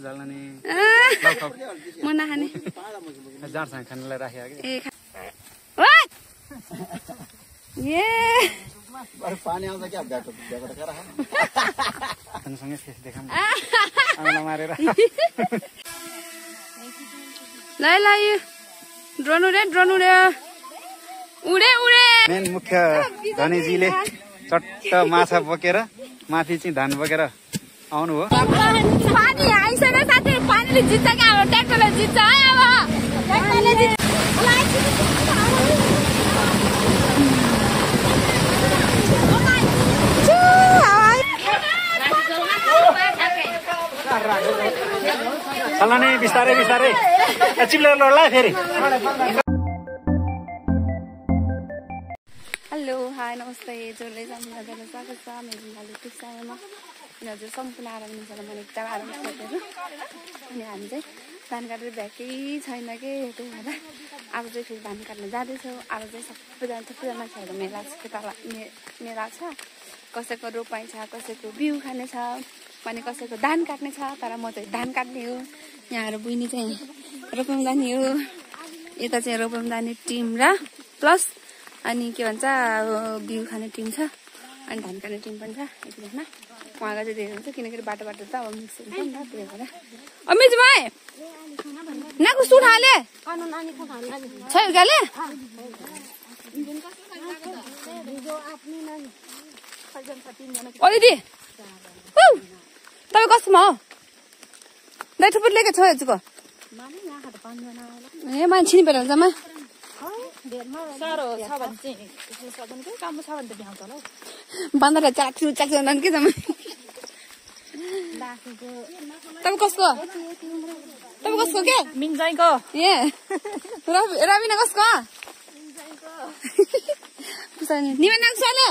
जल्ने म नखाने जाँडसँग खानलाई राखेको कि ए पानी आउँछ क्या सँगै फेस देखाउँ आँगला मारेर ल ल यो ड्रोन उडे मेन मुख्य धनीजीले चट्ट माछा बोकेर माथि चाहिँ धान बोकेर आउनु हो। पानी आइसक्यो साथी, पानीले जित्छ क्या, अब ट्र्याक्टरले जित्छ है। अब ट्र्याक्टरले जित्छ। चल्ला नै बिस्तारै बिस्तारै चिप्लेर लड्ला फेरि। हेलो हाई नमस्ते, जसले जानु स्वागत छ मेरो युट्युब च्यानलमा। हजुर सम्पूर्ण आराम हुनुहुन्छ मैले एकदम आराम साथीहरू। अनि हामी चाहिँ धान काटेर भ्याएकै छैन कि, त्यही भएर आज चाहिँ फेरि धान काट्न जाँदैछौँ। आज चाहिँ थुप्रै मान्छेहरू मेला छ, कसैको रोपाइ छ, कसैको बिउ खाने छ, भने कसैको धान काट्ने छ। तर म चाहिँ धान काट्ने हो। यहाँहरू बहिनी चाहिँ रोपाइमा जाने हो। यता चाहिँ रोपाइमा जाने टिम र प्लस अनि के भन्छ बिउ खाने टिम छ, अनि धान काट्ने टिम पनि छ एकजना। उहाँको चाहिँ धेरै हुन्छ किनकि बाटो त अब मिक्स हुन्छ नि त, त्यही भएर। अमित भाइ नाको सुट हाले छ गाले ओ दिदी तपाईँ कसमा हो? दाइ थुप्रो लिएको छ हजुरको ए मान्छे नि भेटेर जम्मा बाँदर चाक्छु के जम्मा। तपाईँ कसको के मिङजाइको ए रविना कसको निमेन नाक्साले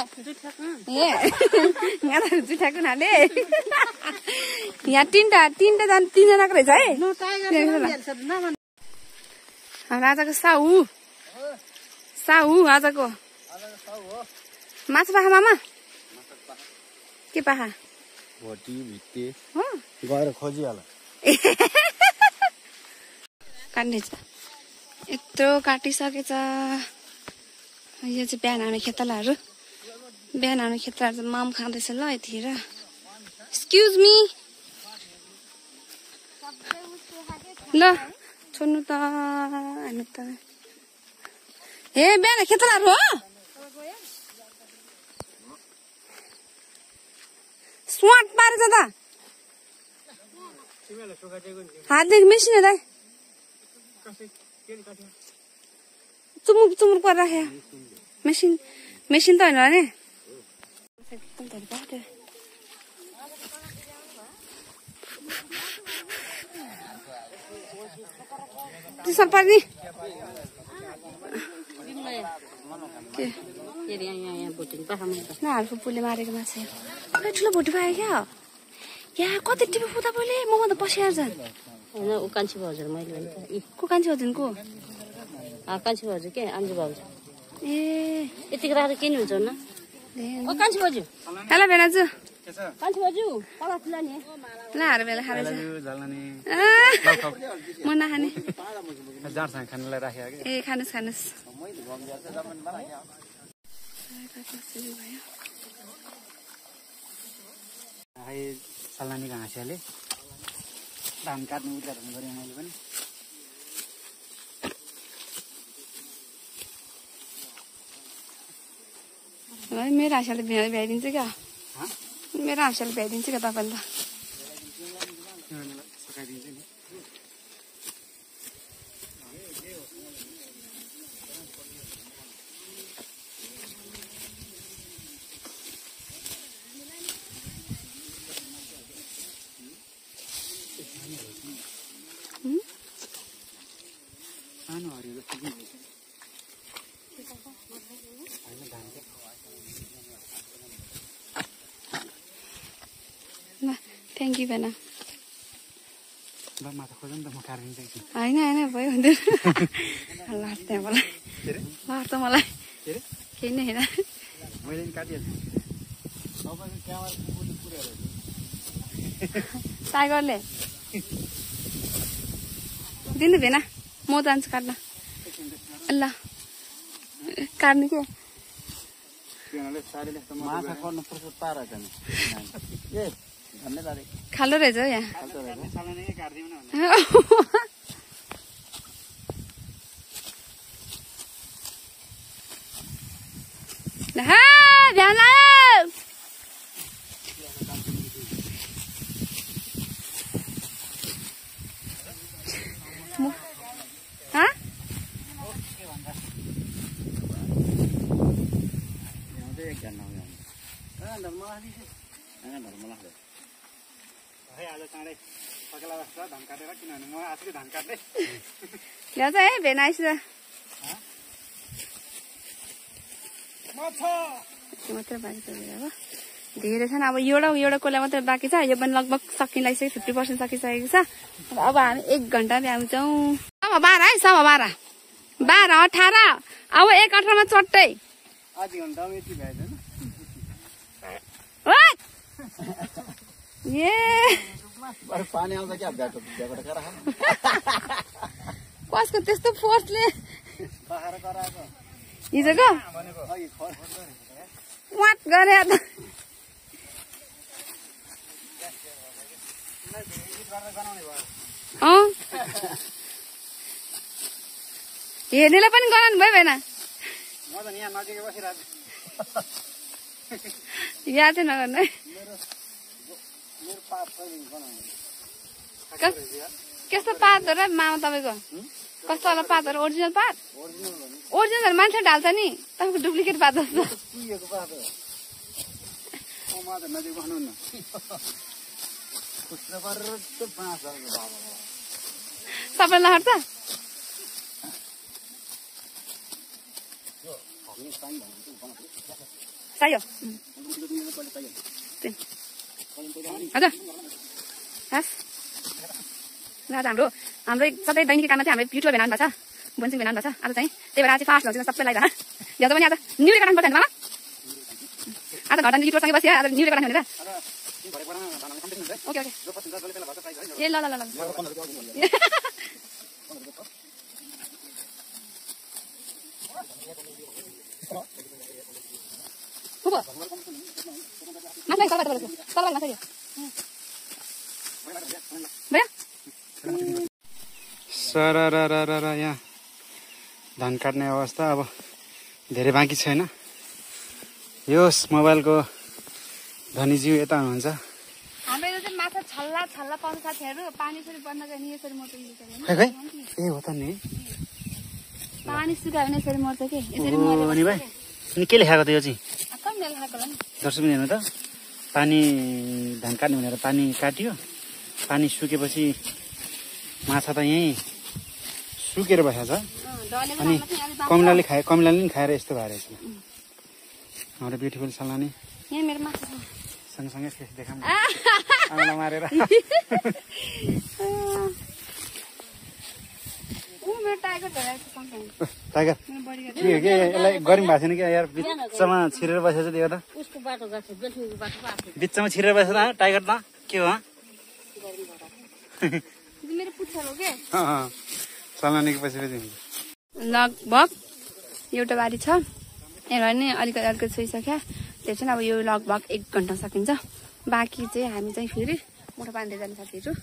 ए यहाँ जुठाको नाले यहाँ तीनजनाको रहेछ है। हाम्रो आजको साहु आजको माछा पाखा मामा के पाखा भोटी भित्ते गएर खोजिहाल। काट्ने छ यत्रो काटिसकेछ। यो चाहिँ बिहान आउने खेतलाहरू चाहिँ माम खाँदैछ ल यतिखेर। एक्सक्युज मी ल छोड्नु त हामी त ए बिहान खेतलाहरू हो स्वाट पारेछ त हातदेखि मेसिन है चुमुर पर राखे मेसिन त होइन नि त्यसमा पर्ने फुपूले मारेको माछा ठुलो भोटी पायो क्या। यहाँ कति टिपी पुग्दा पहिले म त पसिहाल्छ होइन ऊ कान्छी भाउजू मैले को कान्छी हजुरको कान्छी भाउजू के अन्जु भाउजू ए यतिको राखेर के नि हुन्छ न कान्छी भाउजू हेलो भेनाजु कान्छी भाउजू तल लाने ल हार बेला खाँदैछ म नखाने जाँडसँग खानलाई राखेको कि ए खानुहोस् सल्लानीको हाँसियाले धान काट्नु उद्घाटन गरेँ मैले पनि। मेरो हाँसियाले भ्याइदिन्छ क्या, मेरो हाँसियाले भ्याइदिन्छ क्या तपाईँले त। सकाइदिन्छु नि। सानो हरियो जस्तो थ्याङ्क यू भेना। माछा खोज्नु नि त म काटिदिन्छु एकछिन। होइन भयो हुँदैन लाट त्यहाँ मलाई लाट त मलाई केही नै होइन मैले नि काटिहाल्छु। टाइगरले दिनु भेना म जान्छु काट्न ल काट्नु के माछा कर्नु पर्छ पारा जाने ए भन्ने दारे खालो रहेछ हौ यहाँ ध्यान लाग्यो ल्याउँछ है भेना आइस मात्र बाँकी छ अब धेरै छन् अब एउटा कोला मात्रै बाँकी छ यो पनि लगभग सकिन लागिसक्यो 50% सकिसकेको छ अब हामी 1 घन्टा भ्याउँछौँ अब 12 है सभा 12 18 अब 1:18 मा चट्टै आधी घन्टामा यति भ्याइदैन ए अरे पानी आउँदा क्या भ्याएको करा कसको त्यस्तो फोर्सले बाखेर कराएको हिजोको वाट गरे हेर्नेलाई पनि गराउनु भयो भएन यहाँ चाहिँ नगर्नु कस्तो पात हो र मामा तपाईँको कस्तो वाला पात हो र ओरिजिनल पात ओरिजिनल मान्छे ढाल्छ नि तपाईँको डुप्लिकेट पात जस्तो सबैलाई लहर्छ चाहियो हजुर हस् आज हाम्रो सधैँ दैनिक काममा चाहिँ हाम्रो युट्युब भेनाउनु भएको छ बोन्सिङ भेनाउनु भएको छ आज चाहिँ त्यही भएर आज फास्ट हुन्छ सबैलाई यहाँ त पनि आज न्यु इयर काट्नुपर्छ मामा आज घर जाने युट्युबसँगै बस्यो आज न्यु इयर काट्नु भनेर ओके ओके ए ल ल ल सररररर यहाँ धान काट्ने अवस्था अब धेरै बाँकी छैन यो मोबाइलको धनीज्यू यता हुनुहुन्छ हाम्रो चाहिँ माछा छल्ला छल्ला पाउँछ साथीहरू पानी फेरि बन्द गर्ने यसरी मर्छ ए हो त नि पानी सुकायो भने यसरी मर्छ के यसरी अनि भाइ अनि के लेखाएको त यो चाहिँ कम लेखाएको होला नि दर्शक हेर्नु त पानी धान काट्ने भनेर पानी काट्यो पानी सुकेपछि माछा त यहीँ सुकेर बसेको छ अनि कमलाले नि खाएर यस्तो भएर रहेछ हाम्रो ब्युटिफुल सलानी यहाँ मेरो माछा छ सँगसँगै फेस देखाउँ आउँला मारेर टाइगर के यसलाई गरौँ भएको छैन कि यार बिचमा छिरेर बसेको छ त्यो त बिचमा छिरेर बसेको त टाइगर त के हो मेरो पुच्छर हो के सलानीको पछि लगभग एउटा बारी छ यसलाई नै अलिकति छोइसक्यो त्यो चाहिँ अब यो लगभग 1 घन्टा सकिन्छ बाँकी चाहिँ हामी चाहिँ फेरि मोटो पानी जाने साथीहरू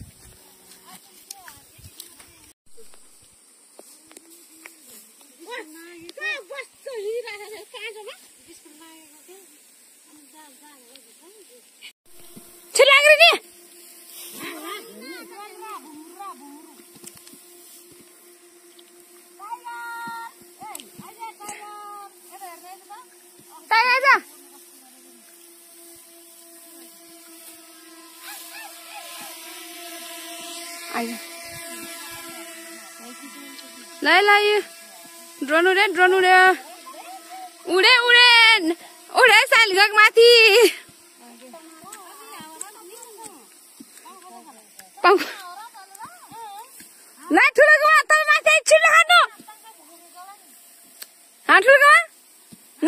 ल ड्रोन उडे उडे उडे सालिगक माथि ल ठुलोको तल माथि छिटो खानु ठुलोको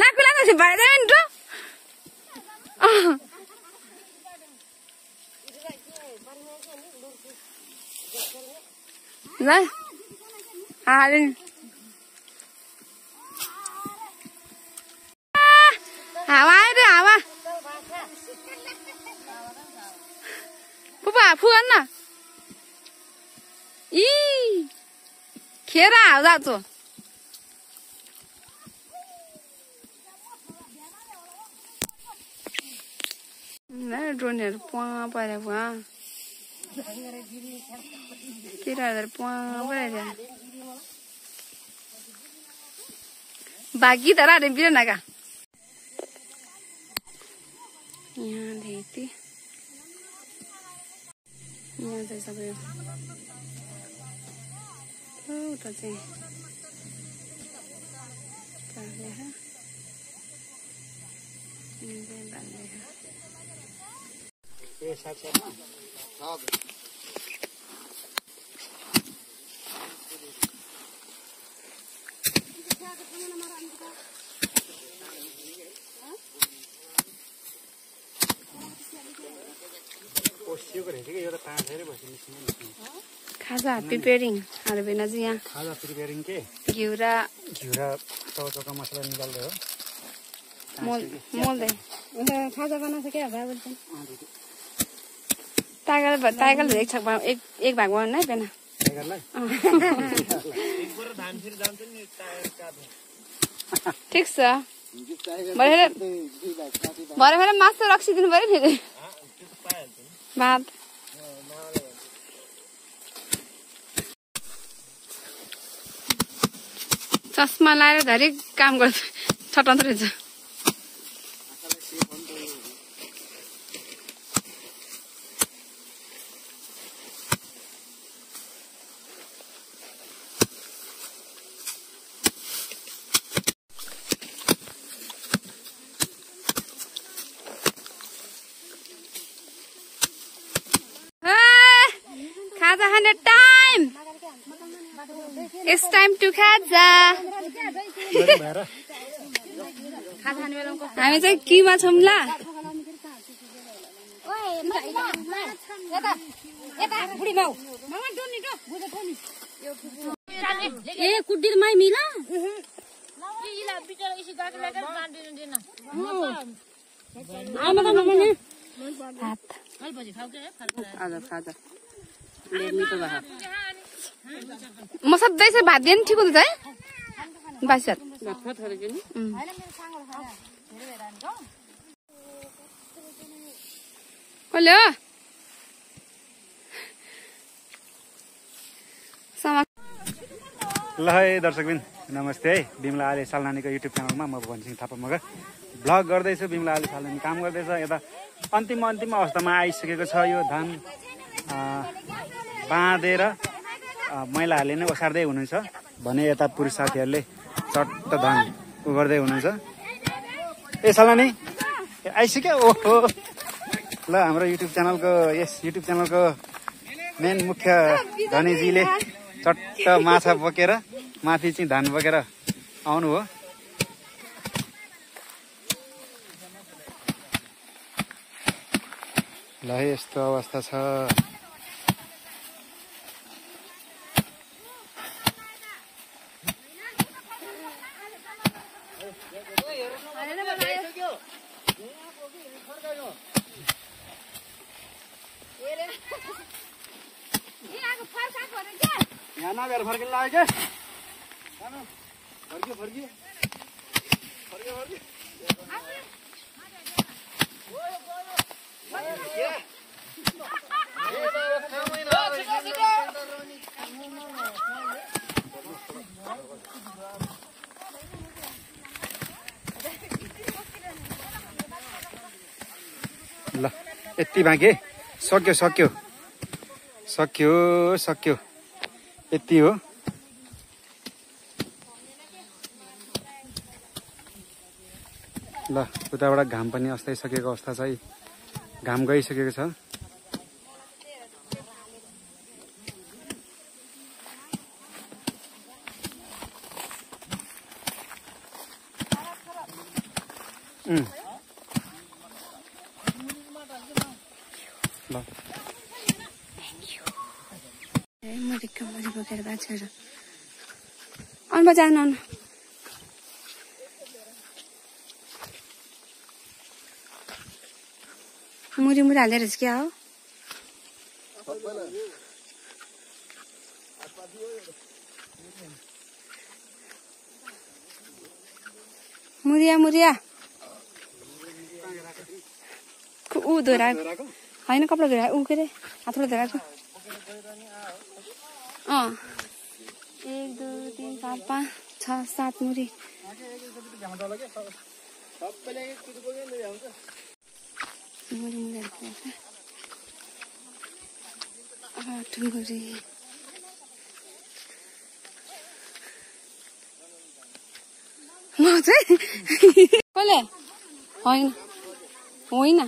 नाकुला त भएर जायो नि ल हाले हावा आयो रे हावा पुपा फुन न इ खेरा हाउदा तो ड्रोनहरू पुवा पऱ्यो पुवा केटाहरू पुवा पऱ्यो बाँकी तर अरे बिरनाका यहाँ यति यहाँ चाहिँ सबै उता चाहिँ ए साथसाथमा खाजा प्रिपेरिङ बेना चाहिँ यहाँ खाजा प्रिपेरिङ के घिउ र चौका मसला निकाल्दै हो मोल्दै खाजा बनाउँछ क्या टाइगर एक भाग बनाउनु है बेना ठिक छ भरे मासु रक्सिदिनु पर्यो फेरि भात चस्मा लाएर धेरै काम गर्छ छटन्त रहेछ खाजा खाने टाइम It's time to खाजा हामी चाहिँ किमा छौँ ल ए कुड्दिर मै मिला म सधैँ चाहिँ भात दिए नि ठिक हुन्छ है बासित कसले हो ल है दर्शकबिन नमस्ते है बिमला आले सालनानीको युट्युब च्यानलमा म भगवान सिंह थापा मगर भ्लग गर्दैछु बिमला आले सालनानी काम गर्दैछ यता अन्तिम अवस्थामा आइसकेको छ यो धान बाँधेर महिलाहरूले नै ओसार्दै हुनुहुन्छ भने यता पुरुष साथीहरूले चट्ट धान गर्दै हुनुहुन्छ ए सालनानी आइसक्यो ओहो ल हाम्रो युट्युब च्यानलको मेन मुख्य धनीजीले चट्ट माछा बोकेर माथि चाहिँ धान बोकेर आउनु हो ल यस्तो अवस्था छ यहाँ नभएर फर्किन लाग्यो क्या फर्कियो ल यति बाँकी सक्यो यति हो ल उताबाट घाम पनि अस्ताइसकेको अवस्था छ है घाम गइसकेको छ ल मुरी बोकेर बाछेर अन बजान अन मुरी हालेर चाहिँ क्या हो मुरिया ऊ धोरा होइन कपडा धोरा ऊ के अरे हातबाट धोराको 1 2 3 4 5 6 7 मुरी कसले होइन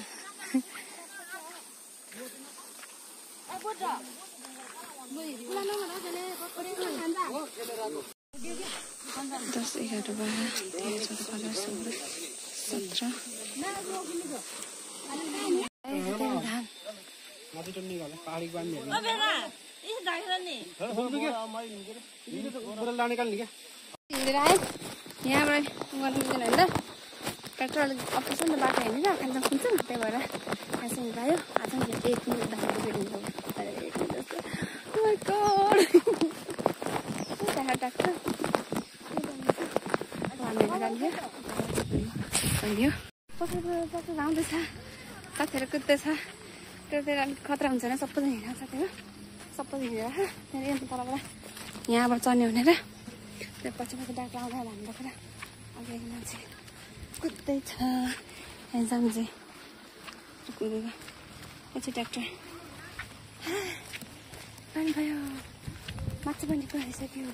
दस 11 12 13 14 15 16 यहाँबाट गर्नु ट्र्याक्टर अलिक अप्ठ्यारो नि त बाटो हेर्नु र खान्छ खुन्छ त्यही भएर खासै पायो आज 1 मिनट धानको भेटिन्छ ट्र्याक्टर आउँदैछ साथीहरू कुद्दैछ कुदेर अलिक खतरा हुन्छ होइन सबैजना हिँडेर साथीहरू सबैजना हिँडेर त्यहाँदेखि तलबाट यहाँबाट चढ्ने भनेर त्यो पछि डाक्टर आउँदा हाम्रो कुरा अघि मान्छे कुद्दैछ सम्झे कुदेको पछि ट्र्याक्टर पानी भयो माछा पनि परिसक्यो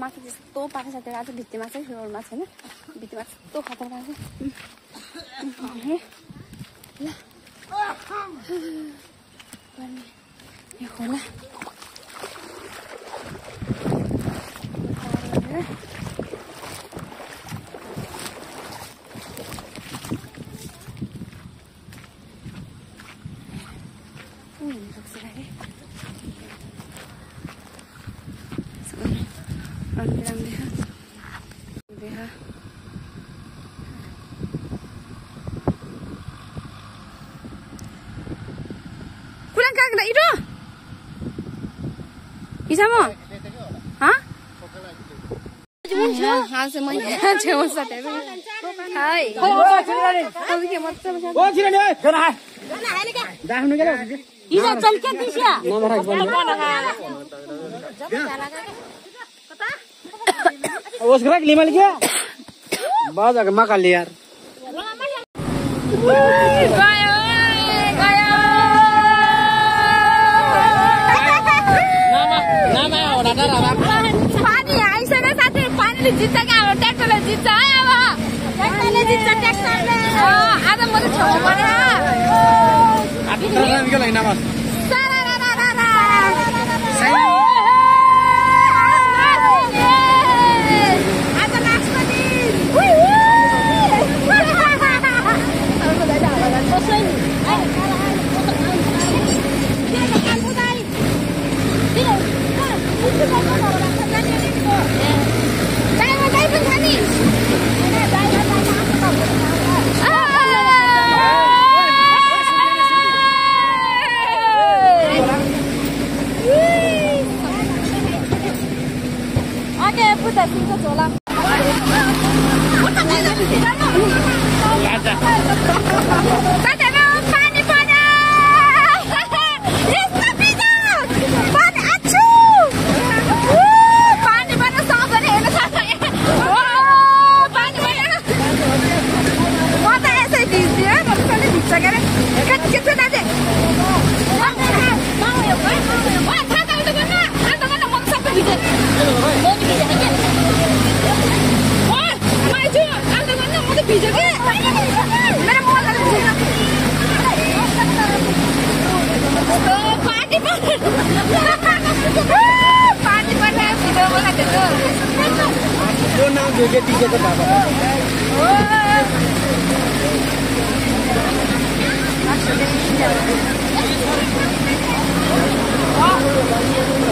माछा त्यस्तो पाएको साथीहरू आज भित्तीमा चाहिँ रोडमा छैन भित्तीमा त्यस्तो खतरा पाएको ल यो खोला Isamo? Hah? हाँ से मैं छेव साथे भी हाय अभी क्या मतलब ओ चिरा ने गना है दाहनु गेलो इजा चल के दिसिया ओस ग्राक लिमल क्या बाजा के मका ले यार पानी आइसक्यो साथी पानीले जित्छ क्या अब ट्र्याक्टरले जित्छ है अब ट्र्याक्टरले जित्छ ट्र्याक्टरले आज म त छेउमा परेर आज लास्टको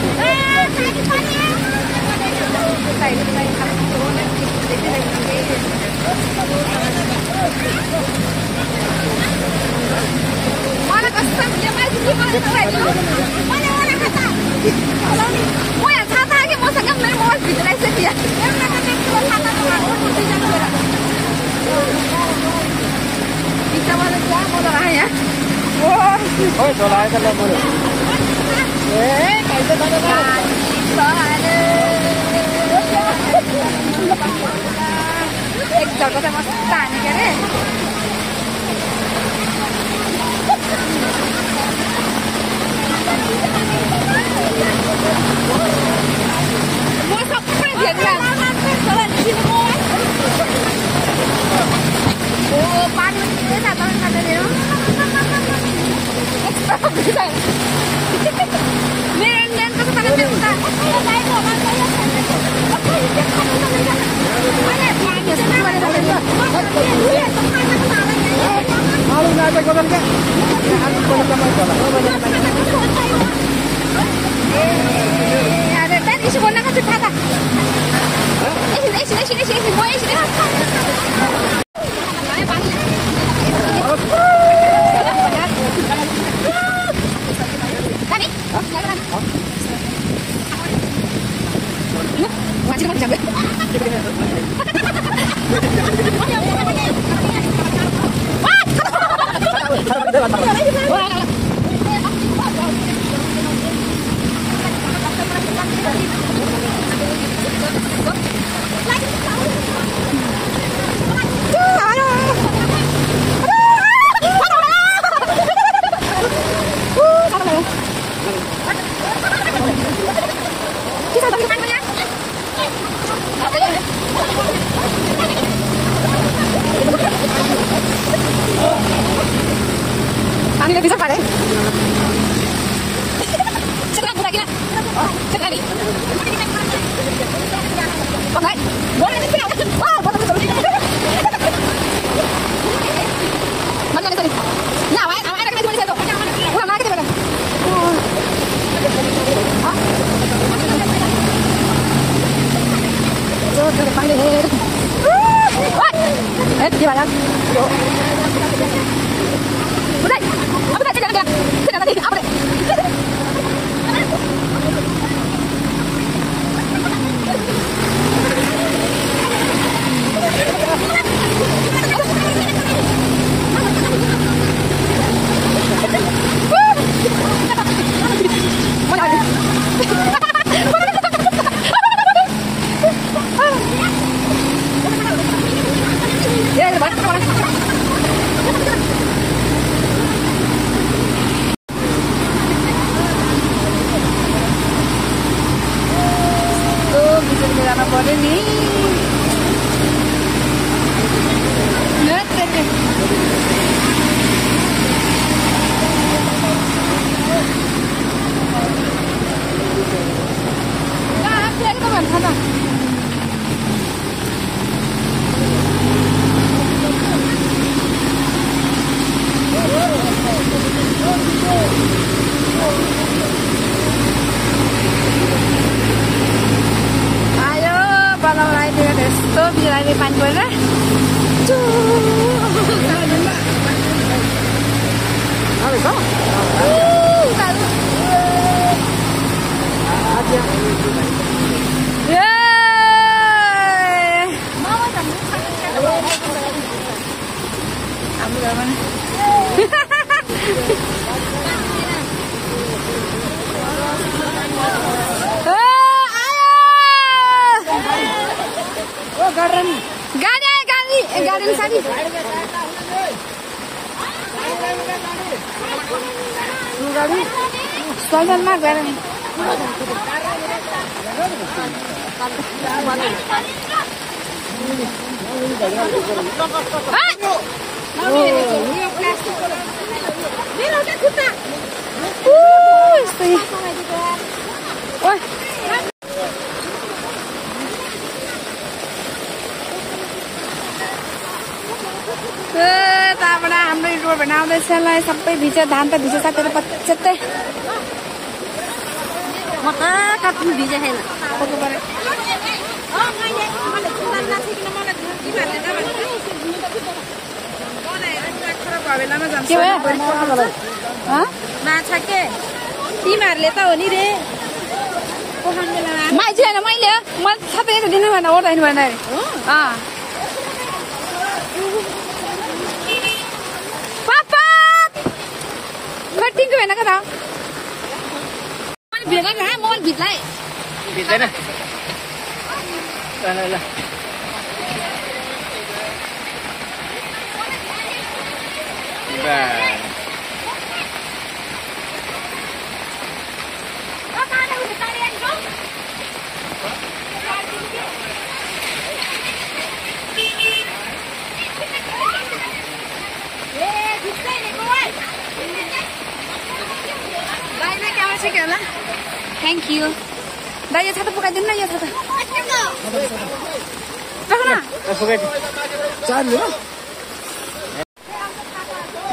Oh, म यहाँ छाता कि मसँग मेरो मोबाइल भित्र आइसक्यो भित्रबाट क्या मजा लाग्यो यहाँ ओइ झोला आयो त ल मरो एक झल्को चाहिँ मस्त हाने के अरे म सबै Ani bisa pare. Sekarang buka gila. Sekarang ni. Pakai. Boleh ni pilih. Wah, betul betul. Mana ni tadi? Ya, awak ada kena tulis tu. Wah, mana kita berada? Oh, dah panggil. Wah. Di mana? Udah. Apa dah jangan dia. Jangan tadi. Apa dah? Ya, lepas. Boleh ni. Lihat ni. Nah, apa lagi kawan? Apa? Kalau lain dia resto bila dia panjang lah. Apa kau? Mama tak Abu dah mana? Garden sari. Garden. Soalnya mah garden. हाम्रो road बनाउँदैछ ल सबै भिज धान त भिज साथीहरु पच्चत्तै म त कति भिज छैन कोको परे माछा के तिमीहरूले त हो नि रे माइजी होइन मैले सबै दिनु भनेर ओर्दैन भनेर पापा कटिङको होइन क्या त भेगा खा मोबाइल भित्लाई भित्दैन ल ल थ्याङ्क यू दाइ यो छाता पकाइदिनु न यो छाता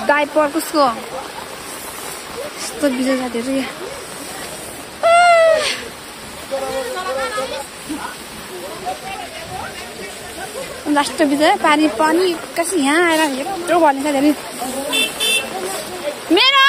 डाइपर कसको यस्तो बिजय साथीहरू लास्ट बिजय पानी पानी कसै यहाँ आएर यत्रो भन्ने साथीहरू मेरो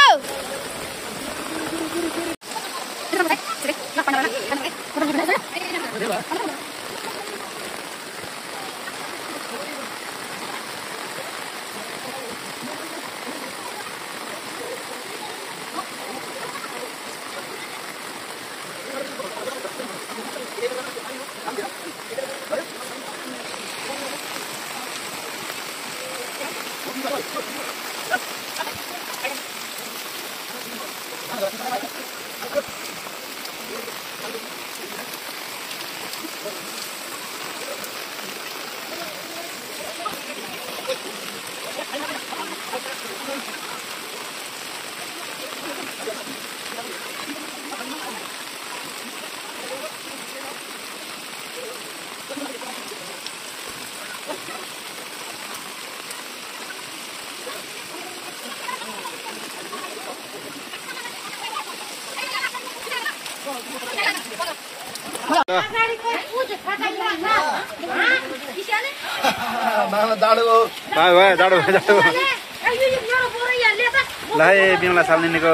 ल है बिमला साल्नेको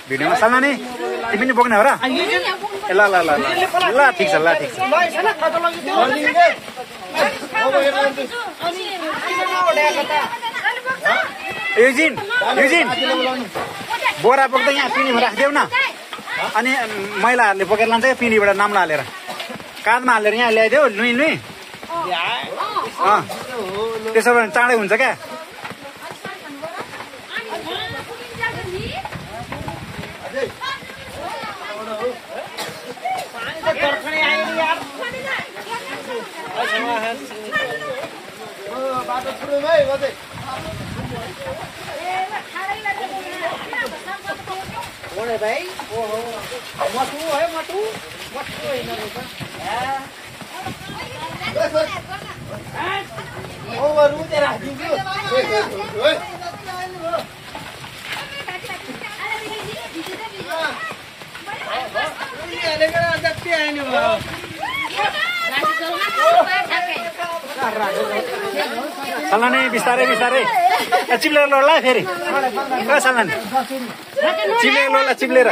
भिडियोमा साल्ना नि तिमी पनि बोक्ने हो र ल ल ल ल ठिक छ ल ठिक छ युजिन युजिन बोरा बोक्दा यहाँ पिँढीमा राखिदेऊ न अनि महिलाहरूले बोकेर लान्छ क्या पिँढीबाट नाम्ला हालेर काँधमा हालेर यहाँ ल्याइदेऊ नुई नुई त्यसो भने चाँडै हुन्छ क्या सालानी बिस्तारै बिस्तारै चिप्लेर लोला फेरि सालानी चिप्लेर लोला चिप्लेर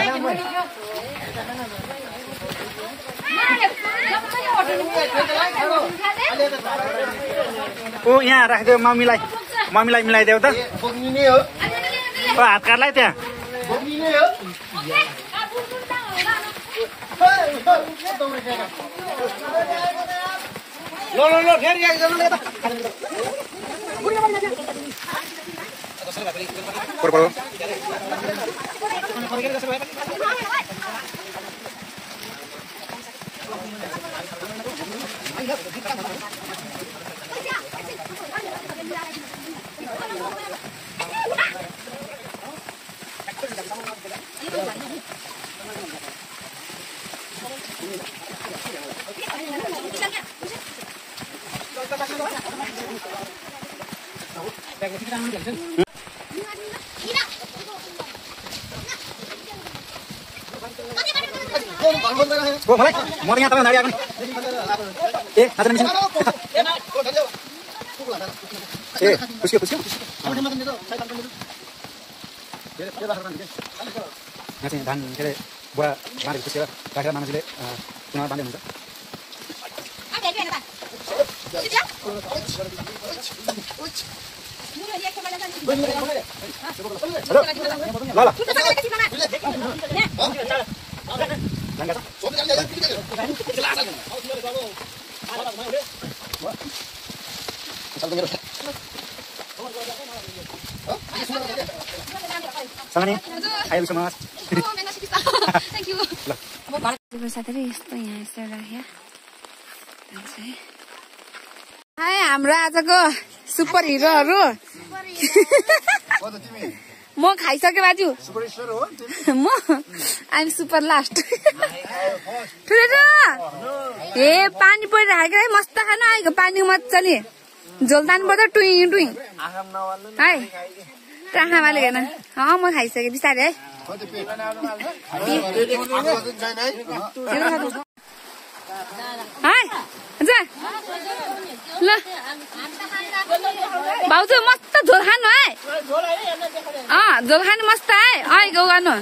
ऊ यहाँ राखिदेऊ मम्मीलाई मिलाइदेऊ त हात काट्लाई त्यहाँ Go, balik. Mau ternyata dari aku nih. Nanti nih. Kuski. Ngasih dan kira बुवा बाँधेको खुसेर राखेर मामाजीले पुनः बाँध्दै हुन्छ साथीहरू यस्तो यहाँ यस्तो राख्यो हाय हाम्रो आजको सुपर हिरोहरू म खाइसकेँ बाजु म आइम सुपर लास्ट ठुलो ए पानी परिरहेको है मस्त खानु आएको पानी मजाले झोल तान्नु पर्छ टुई टुई है आँखामाले हेर्न म खाइसकेँ बिस्तारै है ल भाउजू मस्त झोल खानु है झोल खानु मस्त है आएको गर्नु